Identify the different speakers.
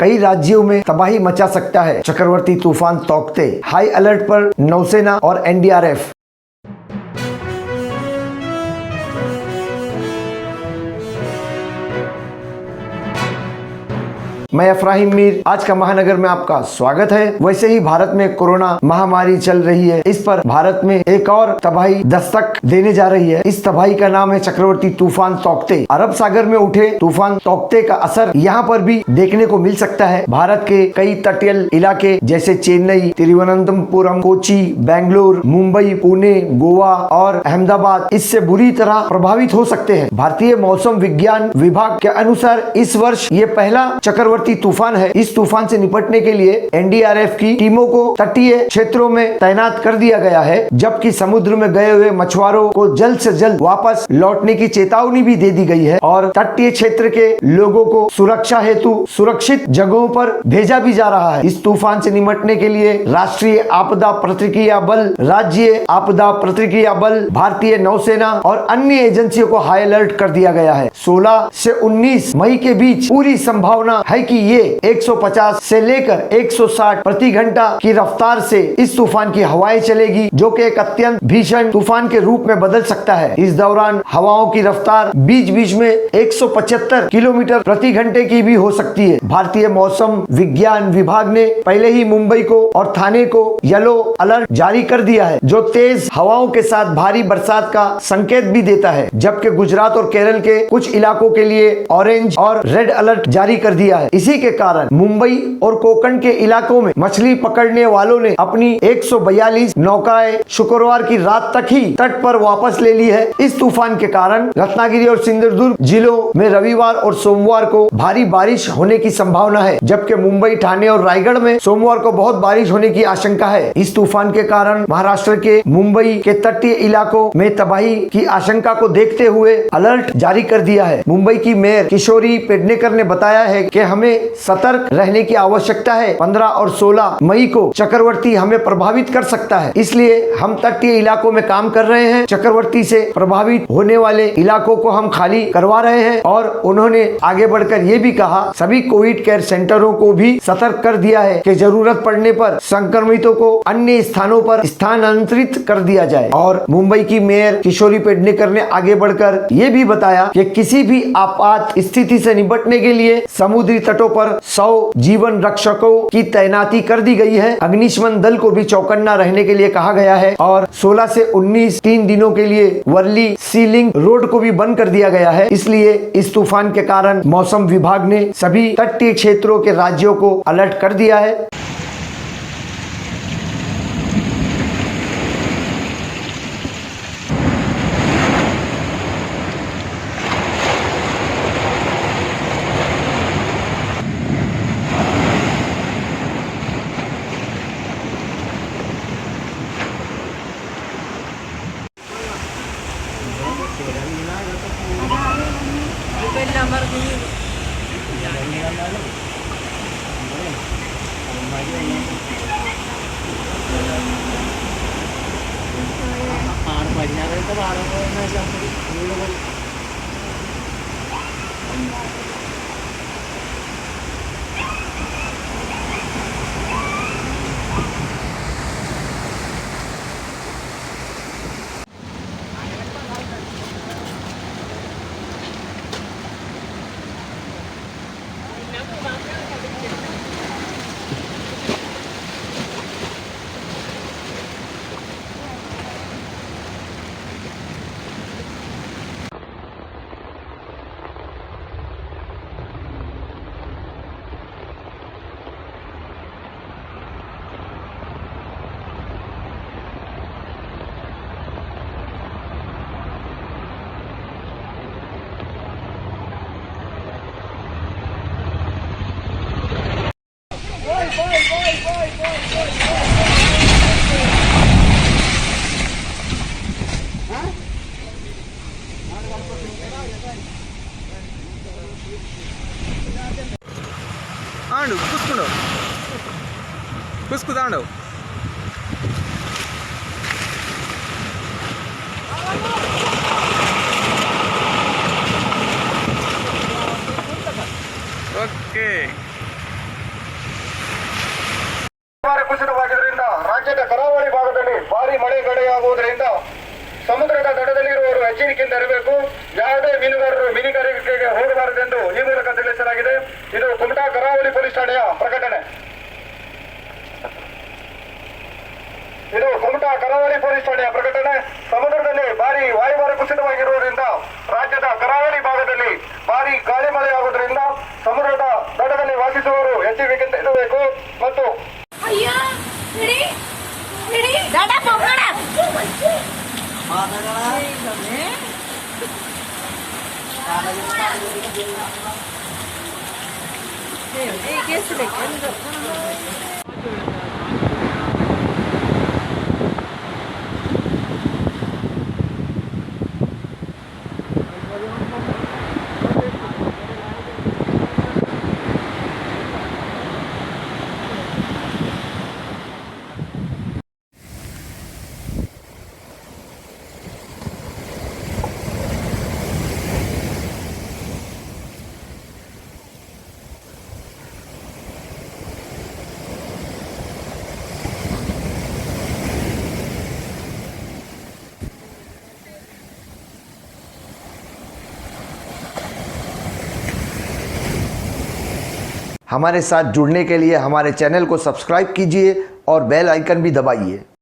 Speaker 1: कई राज्यों में तबाही मचा सकता है चक्रवर्ती तूफान तौकते। हाई अलर्ट पर नौसेना और एनडीआरएफ। मैं अफराहिम मीर, आज का महानगर में आपका स्वागत है। वैसे ही भारत में कोरोना महामारी चल रही है, इस पर भारत में एक और तबाही दस्तक देने जा रही है। इस तबाही का नाम है चक्रवर्ती तूफान तौकते। अरब सागर में उठे तूफान तौकते का असर यहाँ पर भी देखने को मिल सकता है। भारत के कई तटीय इलाके जैसे चेन्नई, तिरुवनंतपुरम, कोची, बेंगलुरु, मुंबई, पुणे, गोवा और अहमदाबाद इससे बुरी तरह प्रभावित हो सकते हैं। भारतीय मौसम विज्ञान विभाग के अनुसार इस वर्ष ये पहला चक्रवर्ती तूफान है। इस तूफान से निपटने के लिए एनडीआरएफ की टीमों को तटीय क्षेत्रों में तैनात कर दिया गया है, जबकि समुद्र में गए हुए मछुआरों को जल्द से जल्द वापस लौटने की चेतावनी भी दे दी गई है और तटीय क्षेत्र के लोगों को सुरक्षा हेतु सुरक्षित जगहों पर भेजा भी जा रहा है। इस तूफान से निपटने के लिए राष्ट्रीय आपदा प्रतिक्रिया बल, राज्य आपदा प्रतिक्रिया बल, भारतीय नौसेना और अन्य एजेंसियों को हाई अलर्ट कर दिया गया है। 16 से 19 मई के बीच पूरी संभावना है कि ये 150 से लेकर 160 प्रति घंटा की रफ्तार से इस तूफान की हवाएं चलेगी, जो कि एक अत्यंत भीषण तूफान के रूप में बदल सकता है। इस दौरान हवाओं की रफ्तार बीच बीच में 175 किलोमीटर प्रति घंटे की भी हो सकती है। भारतीय मौसम विज्ञान विभाग ने पहले ही मुंबई को और थाने को येलो अलर्ट जारी कर दिया है, जो तेज हवाओं के साथ भारी बरसात का संकेत भी देता है, जबकि गुजरात और केरल के कुछ इलाकों के लिए ऑरेंज और रेड अलर्ट जारी कर दिया है। इसी के कारण मुंबई और कोंकण के इलाकों में मछली पकड़ने वालों ने अपनी 142 नौकाएं शुक्रवार की रात तक ही तट पर वापस ले ली है। इस तूफान के कारण रत्नागिरी और सिंधुदुर्ग जिलों में रविवार और सोमवार को भारी बारिश होने की संभावना है, जबकि मुंबई, ठाणे और रायगढ़ में सोमवार को बहुत बारिश होने की आशंका है। इस तूफान के कारण महाराष्ट्र के मुंबई के तटीय इलाकों में तबाही की आशंका को देखते हुए अलर्ट जारी कर दिया है। मुंबई की मेयर किशोरी पेडनेकर ने बताया है कि हमें सतर्क रहने की आवश्यकता है। 15 और 16 मई को चक्रवर्ती हमें प्रभावित कर सकता है, इसलिए हम तटीय इलाकों में काम कर रहे हैं। चक्रवर्ती से प्रभावित होने वाले इलाकों को हम खाली करवा रहे हैं और उन्होंने आगे बढ़कर ये भी कहा, सभी कोविड केयर सेंटरों को भी सतर्क कर दिया है कि जरूरत पड़ने पर संक्रमितों को अन्य स्थानों पर स्थानांतरित कर दिया जाए। और मुंबई की मेयर किशोरी पेडनेकर ने आगे बढ़कर ये भी बताया कि किसी भी आपात स्थिति से निपटने के लिए समुद्री तटों पर 100 जीवन रक्षकों की तैनाती कर दी गई है। अग्निशमन दल को भी चौकन्ना रहने के लिए कहा गया है और 16 से 19 3 दिनों के लिए वर्ली सीलिंग रोड को भी बंद कर दिया गया है। इसलिए इस तूफान के कारण मौसम विभाग ने सभी तटीय क्षेत्रों के राज्यों को अलर्ट कर दिया है।
Speaker 2: కుసుకుదాండు ఓకే ಕರಾವಳಿ ಪೊಲೀಸ್ ಠಾಣೆಯ ಪ್ರಕಟಣೆ. ಇದು ಕುಮಟಾ ಕರಾವಳಿ ಪೊಲೀಸ್ ಠಾಣೆಯ ಪ್ರಕಟಣೆ. ಸಮುದ್ರದಲ್ಲಿ ಭಾರಿ ವಾಯುಭಾರ ಕುಸಿತವಾಗಿರುವುದರಿಂದ ರಾಜ್ಯದ ಕರಾವಳಿ ಭಾಗದಲ್ಲಿ ಭಾರಿ ಗಾಳಿ ಮಳೆಯಾಗುವುದರಿಂದ ಸಮುದ್ರದ ದಡದಲ್ಲಿ ವಾಸಿಸುವವರು ಎಚ್ಚರಿಕೆಯಿಂದ ಇರಬೇಕು. ಮತ್ತು
Speaker 1: हमारे साथ जुड़ने के लिए हमारे चैनल को सब्सक्राइब कीजिए और बेल आइकन भी दबाइए।